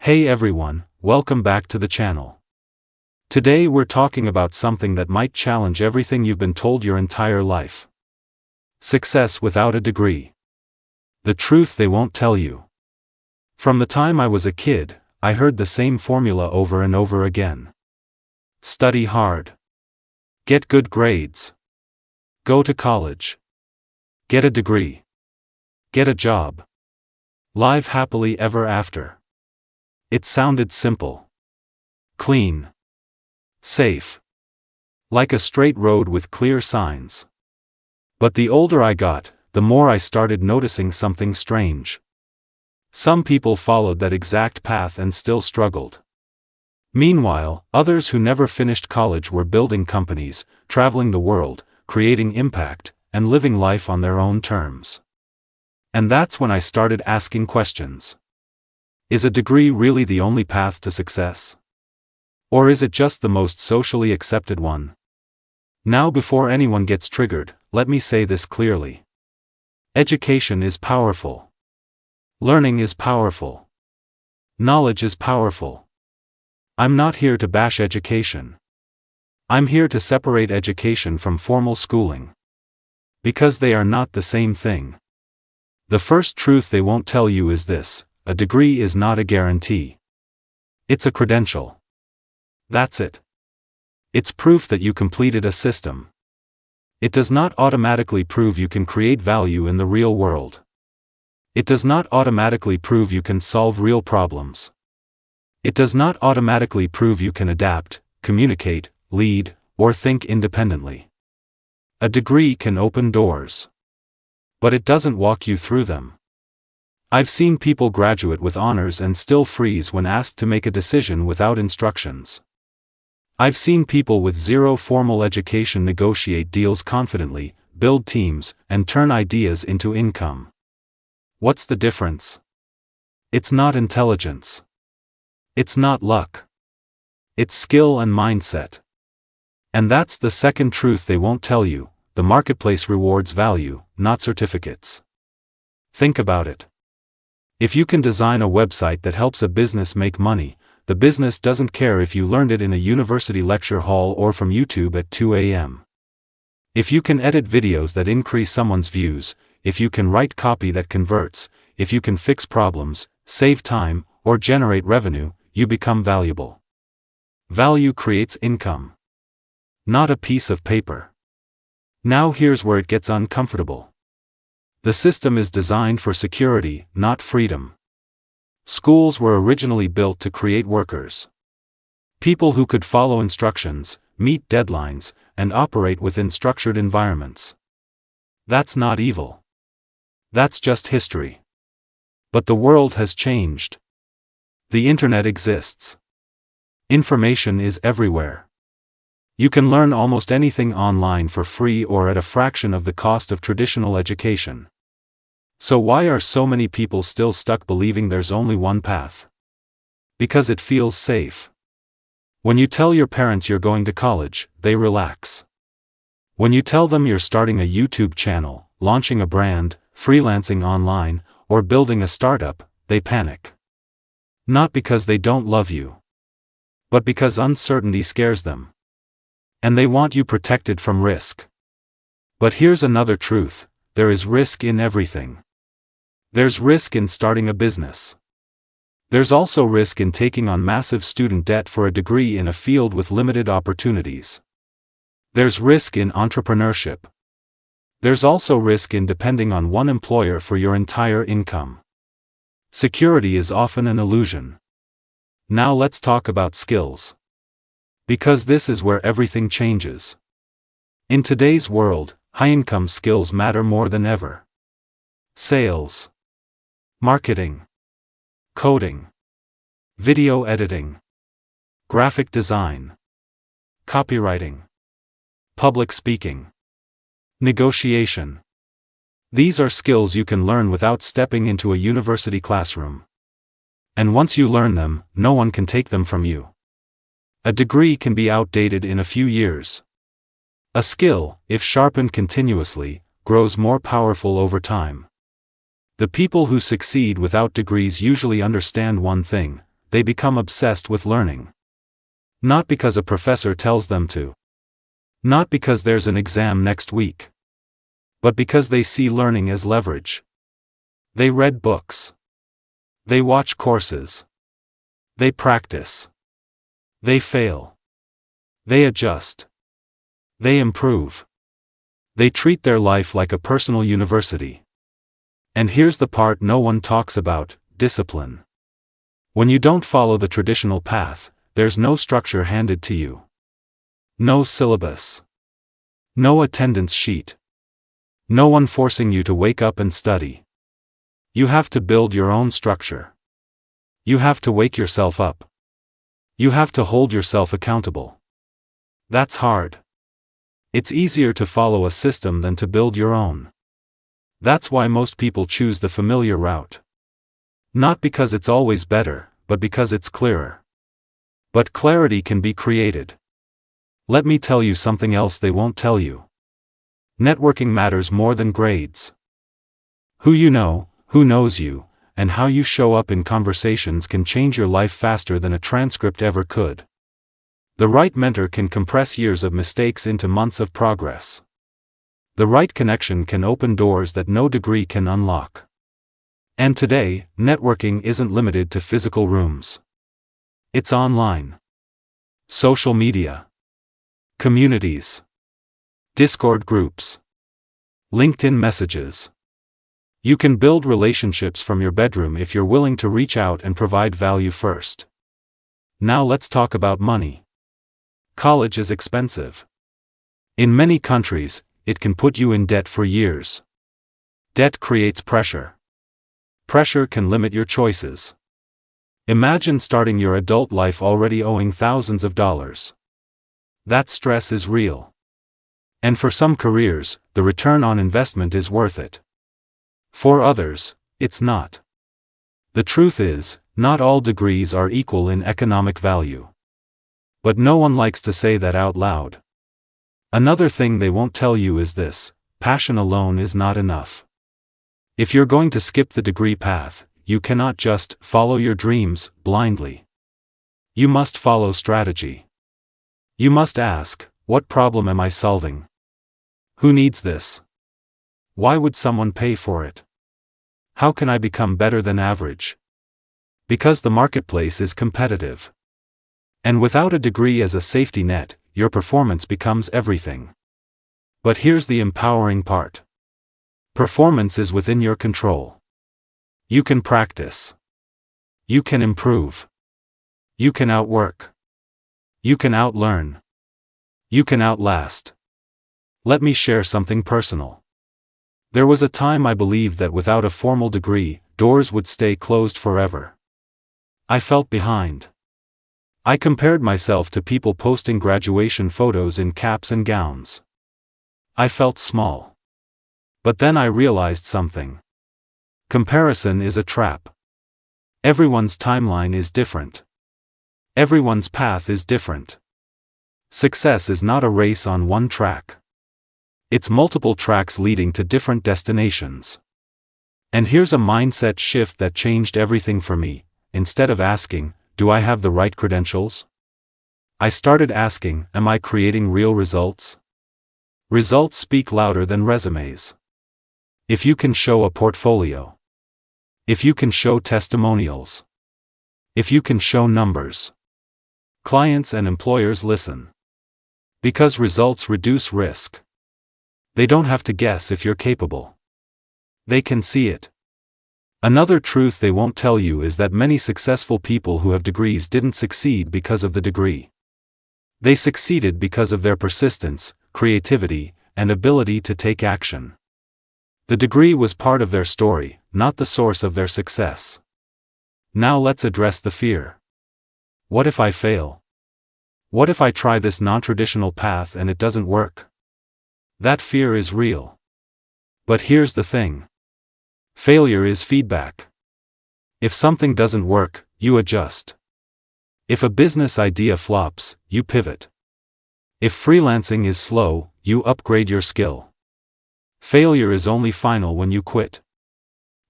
Hey everyone, welcome back to the channel. Today we're talking about something that might challenge everything you've been told your entire life. Success without a degree. The truth they won't tell you. From the time I was a kid, I heard the same formula over and over again. Study hard. Get good grades. Go to college. Get a degree. Get a job. Live happily ever after. It sounded simple. Clean. Safe. Like a straight road with clear signs. But the older I got, the more I started noticing something strange. Some people followed that exact path and still struggled. Meanwhile, others who never finished college were building companies, traveling the world, creating impact, and living life on their own terms. And that's when I started asking questions. Is a degree really the only path to success? Or is it just the most socially accepted one? Now, before anyone gets triggered, let me say this clearly. Education is powerful. Learning is powerful. Knowledge is powerful. I'm not here to bash education. I'm here to separate education from formal schooling. Because they are not the same thing. The first truth they won't tell you is this: a degree is not a guarantee. It's a credential. That's it. It's proof that you completed a system. It does not automatically prove you can create value in the real world. It does not automatically prove you can solve real problems. It does not automatically prove you can adapt, communicate, lead, or think independently. A degree can open doors. But it doesn't walk you through them. I've seen people graduate with honors and still freeze when asked to make a decision without instructions. I've seen people with zero formal education negotiate deals confidently, build teams, and turn ideas into income. What's the difference? It's not intelligence. It's not luck. It's skill and mindset. And that's the second truth they won't tell you: the marketplace rewards value, not certificates. Think about it. If you can design a website that helps a business make money, the business doesn't care if you learned it in a university lecture hall or from YouTube at 2 a.m. If you can edit videos that increase someone's views, if you can write copy that converts, if you can fix problems, save time, or generate revenue, you become valuable. Value creates income. Not a piece of paper. Now here's where it gets uncomfortable. The system is designed for security, not freedom. Schools were originally built to create workers. People who could follow instructions, meet deadlines, and operate within structured environments. That's not evil. That's just history. But the world has changed. The internet exists. Information is everywhere. You can learn almost anything online for free or at a fraction of the cost of traditional education. So why are so many people still stuck believing there's only one path? Because it feels safe. When you tell your parents you're going to college, they relax. When you tell them you're starting a YouTube channel, launching a brand, freelancing online, or building a startup, they panic. Not because they don't love you, but because uncertainty scares them. And they want you protected from risk. But here's another truth: there is risk in everything. There's risk in starting a business. There's also risk in taking on massive student debt for a degree in a field with limited opportunities. There's risk in entrepreneurship. There's also risk in depending on one employer for your entire income. Security is often an illusion. Now let's talk about skills. Because this is where everything changes. In today's world, high-income skills matter more than ever. Sales. Marketing. Coding. Video editing. Graphic design. Copywriting. Public speaking. Negotiation. These are skills you can learn without stepping into a university classroom. And once you learn them, no one can take them from you. A degree can be outdated in a few years. A skill, if sharpened continuously, grows more powerful over time. The people who succeed without degrees usually understand one thing: they become obsessed with learning. Not because a professor tells them to. Not because there's an exam next week. But because they see learning as leverage. They read books. They watch courses. They practice. They fail. They adjust. They improve. They treat their life like a personal university. And here's the part no one talks about: discipline. When you don't follow the traditional path, there's no structure handed to you. No syllabus. No attendance sheet. No one forcing you to wake up and study. You have to build your own structure. You have to wake yourself up. You have to hold yourself accountable. That's hard. It's easier to follow a system than to build your own. That's why most people choose the familiar route. Not because it's always better, but because it's clearer. But clarity can be created. Let me tell you something else they won't tell you. Networking matters more than grades. Who you know, who knows you, and how you show up in conversations can change your life faster than a transcript ever could. The right mentor can compress years of mistakes into months of progress. The right connection can open doors that no degree can unlock. And today, networking isn't limited to physical rooms. It's online. Social media. Communities. Discord groups. LinkedIn messages. You can build relationships from your bedroom if you're willing to reach out and provide value first. Now let's talk about money. College is expensive. In many countries, it can put you in debt for years. Debt creates pressure. Pressure can limit your choices. Imagine starting your adult life already owing thousands of dollars. That stress is real. And for some careers, the return on investment is worth it. For others, it's not. The truth is, not all degrees are equal in economic value. But no one likes to say that out loud. Another thing they won't tell you is this: passion alone is not enough. If you're going to skip the degree path, you cannot just follow your dreams blindly. You must follow strategy. You must ask, what problem am I solving? Who needs this? Why would someone pay for it? How can I become better than average? Because the marketplace is competitive. And without a degree as a safety net, your performance becomes everything. But here's the empowering part. Performance is within your control. You can practice. You can improve. You can outwork. You can outlearn. You can outlast. Let me share something personal. There was a time I believed that without a formal degree, doors would stay closed forever. I felt behind. I compared myself to people posting graduation photos in caps and gowns. I felt small. But then I realized something. Comparison is a trap. Everyone's timeline is different. Everyone's path is different. Success is not a race on one track. It's multiple tracks leading to different destinations. And here's a mindset shift that changed everything for me. Instead of asking, do I have the right credentials? I started asking, am I creating real results? Results speak louder than resumes. If you can show a portfolio. If you can show testimonials. If you can show numbers. Clients and employers listen. Because results reduce risk. They don't have to guess if you're capable. They can see it. Another truth they won't tell you is that many successful people who have degrees didn't succeed because of the degree. They succeeded because of their persistence, creativity, and ability to take action. The degree was part of their story, not the source of their success. Now let's address the fear. What if I fail? What if I try this non-traditional path and it doesn't work? That fear is real. But here's the thing. Failure is feedback. If something doesn't work, you adjust. If a business idea flops, you pivot. If freelancing is slow, you upgrade your skill. Failure is only final when you quit.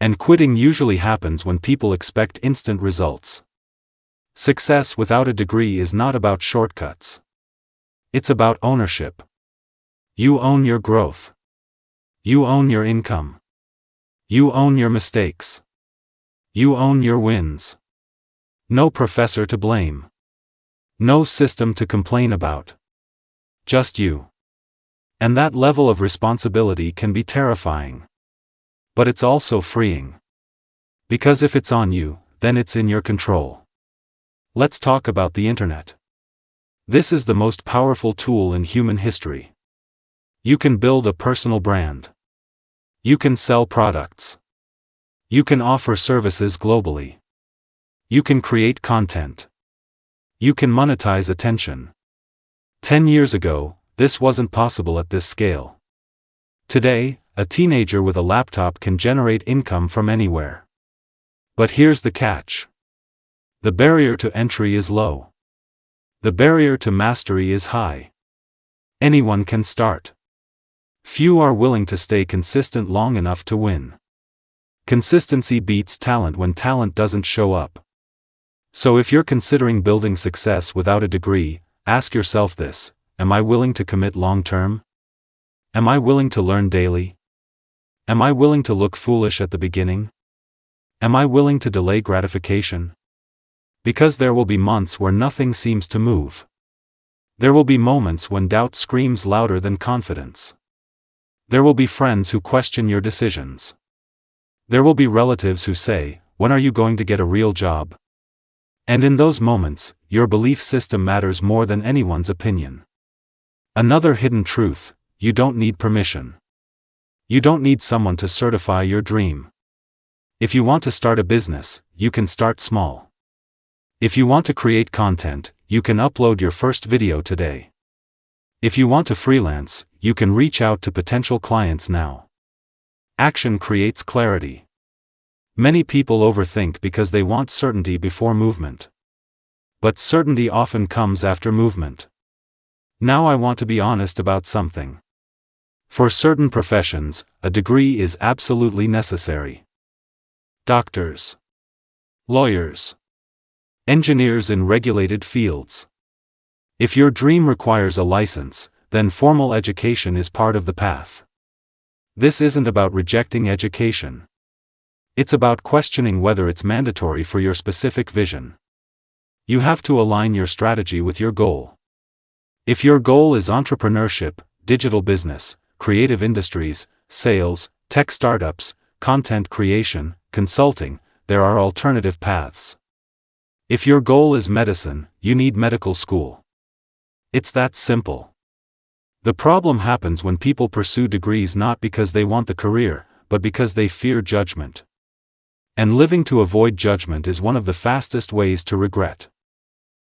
And quitting usually happens when people expect instant results. Success without a degree is not about shortcuts. It's about ownership. You own your growth. You own your income. You own your mistakes. You own your wins. No professor to blame. No system to complain about. Just you. And that level of responsibility can be terrifying. But it's also freeing. Because if it's on you, then it's in your control. Let's talk about the internet. This is the most powerful tool in human history. You can build a personal brand. You can sell products. You can offer services globally. You can create content. You can monetize attention. 10 years ago, this wasn't possible at this scale. Today, a teenager with a laptop can generate income from anywhere. But here's the catch. The barrier to entry is low. The barrier to mastery is high. Anyone can start. Few are willing to stay consistent long enough to win. Consistency beats talent when talent doesn't show up. So if you're considering building success without a degree, ask yourself this: am I willing to commit long term? Am I willing to learn daily? Am I willing to look foolish at the beginning? Am I willing to delay gratification? Because there will be months where nothing seems to move. There will be moments when doubt screams louder than confidence. There will be friends who question your decisions. There will be relatives who say, "When are you going to get a real job?" And in those moments, your belief system matters more than anyone's opinion. Another hidden truth: you don't need permission. You don't need someone to certify your dream. If you want to start a business, you can start small. If you want to create content, you can upload your first video today. If you want to freelance, you can reach out to potential clients now. Action creates clarity. Many people overthink because they want certainty before movement. But certainty often comes after movement. Now I want to be honest about something. For certain professions, a degree is absolutely necessary. Doctors, lawyers, engineers in regulated fields. If your dream requires a license, then formal education is part of the path. This isn't about rejecting education. It's about questioning whether it's mandatory for your specific vision. You have to align your strategy with your goal. If your goal is entrepreneurship, digital business, creative industries, sales, tech startups, content creation, consulting, there are alternative paths. If your goal is medicine, you need medical school. It's that simple. The problem happens when people pursue degrees not because they want the career, but because they fear judgment. And living to avoid judgment is one of the fastest ways to regret.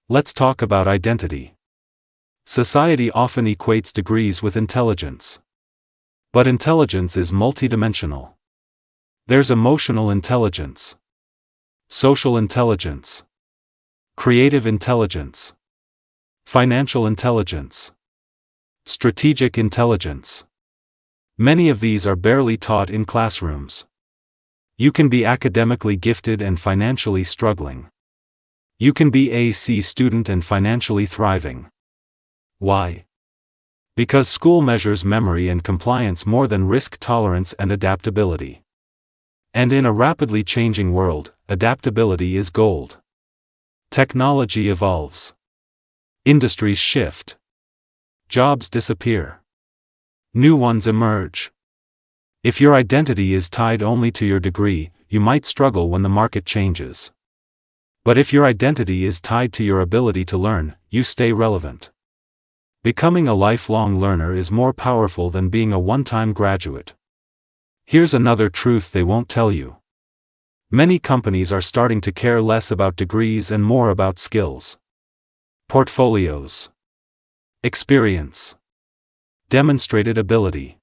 Let's talk about identity. Society often equates degrees with intelligence. But intelligence is multidimensional. There's emotional intelligence, social intelligence, creative intelligence, financial intelligence, strategic intelligence. Many of these are barely taught in classrooms. You can be academically gifted and financially struggling. You can be a C student and financially thriving. Why? Because school measures memory and compliance more than risk tolerance and adaptability. And in a rapidly changing world, adaptability is gold. Technology evolves. Industries shift. Jobs disappear. New ones emerge. If your identity is tied only to your degree, you might struggle when the market changes. But if your identity is tied to your ability to learn, you stay relevant. Becoming a lifelong learner is more powerful than being a one-time graduate. Here's another truth they won't tell you. Many companies are starting to care less about degrees and more about skills. Portfolios. Experience. Demonstrated ability.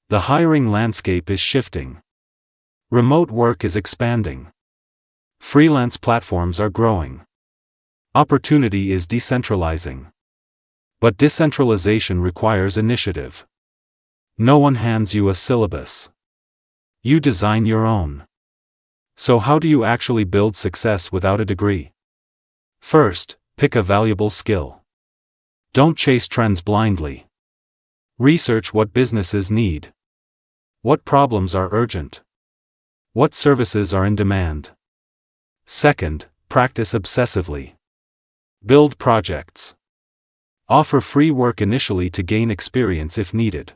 The hiring landscape is shifting. Remote work is expanding. Freelance platforms are growing. Opportunity is decentralizing. But decentralization requires initiative. No one hands you a syllabus. You design your own. So how do you actually build success without a degree? First, pick a valuable skill. Don't chase trends blindly. Research what businesses need. What problems are urgent? What services are in demand? Second, practice obsessively. Build projects. Offer free work initially to gain experience if needed.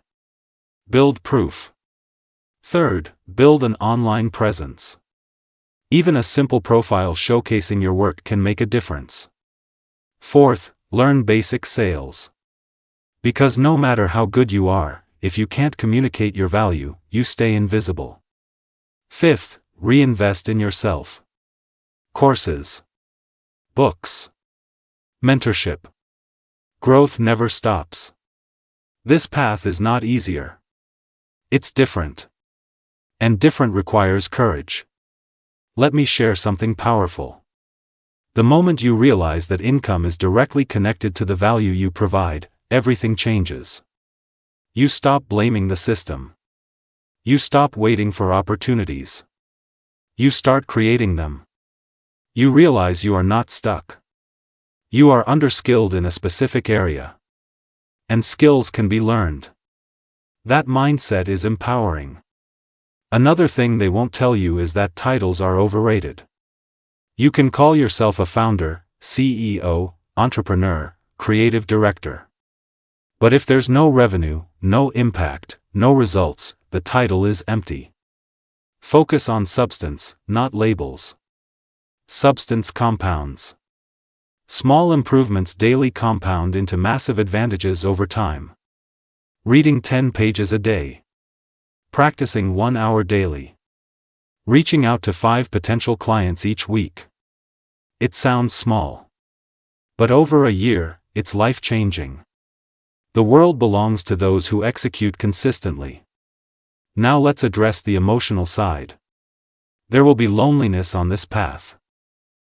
Build proof. Third, build an online presence. Even a simple profile showcasing your work can make a difference. Fourth, learn basic sales. Because no matter how good you are, if you can't communicate your value, you stay invisible. Fifth, reinvest in yourself. Courses, books, mentorship. Growth never stops. This path is not easier. It's different. And different requires courage. Let me share something powerful. The moment you realize that income is directly connected to the value you provide, everything changes. You stop blaming the system. You stop waiting for opportunities. You start creating them. You realize you are not stuck. You are underskilled in a specific area. And skills can be learned. That mindset is empowering. Another thing they won't tell you is that titles are overrated. You can call yourself a founder, CEO, entrepreneur, creative director. But if there's no revenue, no impact, no results, the title is empty. Focus on substance, not labels. Substance compounds. Small improvements daily compound into massive advantages over time. Reading 10 pages a day. Practicing 1 hour daily. Reaching out to 5 potential clients each week. It sounds small. But over a year, it's life-changing. The world belongs to those who execute consistently. Now let's address the emotional side. There will be loneliness on this path.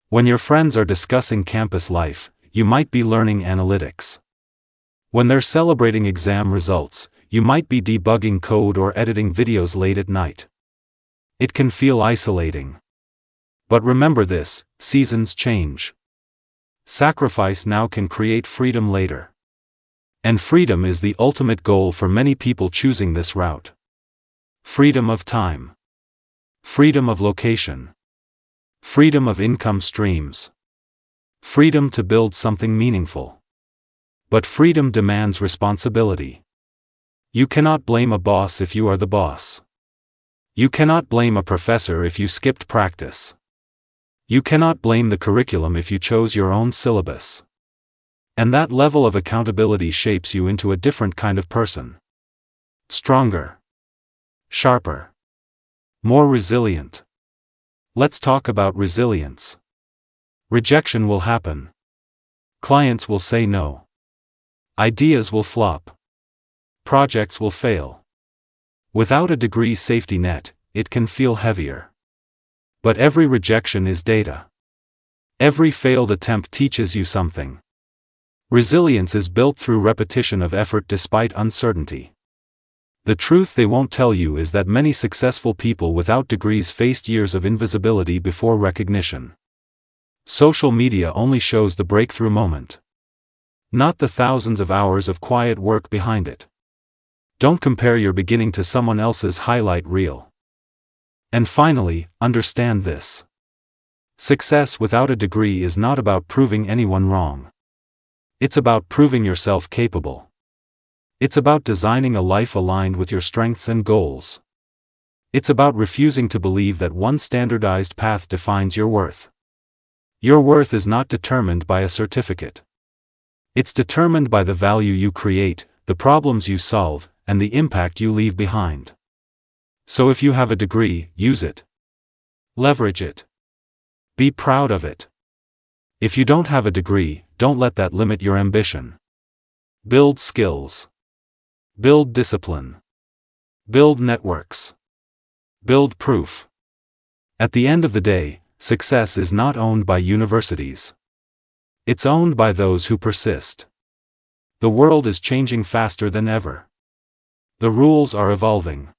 When your friends are discussing campus life, you might be learning analytics. When they're celebrating exam results, you might be debugging code or editing videos late at night. It can feel isolating. But remember this, seasons change. Sacrifice now can create freedom later. And freedom is the ultimate goal for many people choosing this route. Freedom of time. Freedom of location. Freedom of income streams. Freedom to build something meaningful. But freedom demands responsibility. You cannot blame a boss if you are the boss. You cannot blame a professor if you skipped practice. You cannot blame the curriculum if you chose your own syllabus. And that level of accountability shapes you into a different kind of person. Stronger. Sharper. More resilient. Let's talk about resilience. Rejection will happen. Clients will say no. Ideas will flop. Projects will fail. Without a degree safety net, it can feel heavier. But every rejection is data. Every failed attempt teaches you something. Resilience is built through repetition of effort despite uncertainty. The truth they won't tell you is that many successful people without degrees faced years of invisibility before recognition. Social media only shows the breakthrough moment, not the thousands of hours of quiet work behind it. Don't compare your beginning to someone else's highlight reel. And finally, understand this. Success without a degree is not about proving anyone wrong. It's about proving yourself capable. It's about designing a life aligned with your strengths and goals. It's about refusing to believe that one standardized path defines your worth. Your worth is not determined by a certificate. It's determined by the value you create, the problems you solve, and the impact you leave behind. So if you have a degree, use it. Leverage it. Be proud of it. If you don't have a degree, don't let that limit your ambition. Build skills. Build discipline. Build networks. Build proof. At the end of the day, success is not owned by universities. It's owned by those who persist. The world is changing faster than ever. The rules are evolving.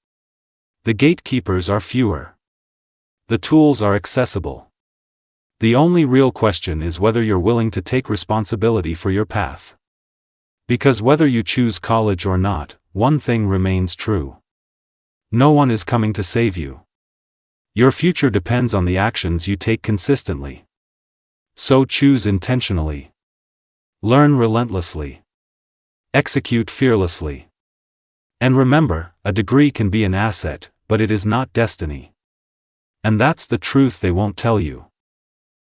The gatekeepers are fewer. The tools are accessible. The only real question is whether you're willing to take responsibility for your path. Because whether you choose college or not, one thing remains true. No one is coming to save you. Your future depends on the actions you take consistently. So choose intentionally. Learn relentlessly. Execute fearlessly. And remember, a degree can be an asset, but it is not destiny. And that's the truth they won't tell you.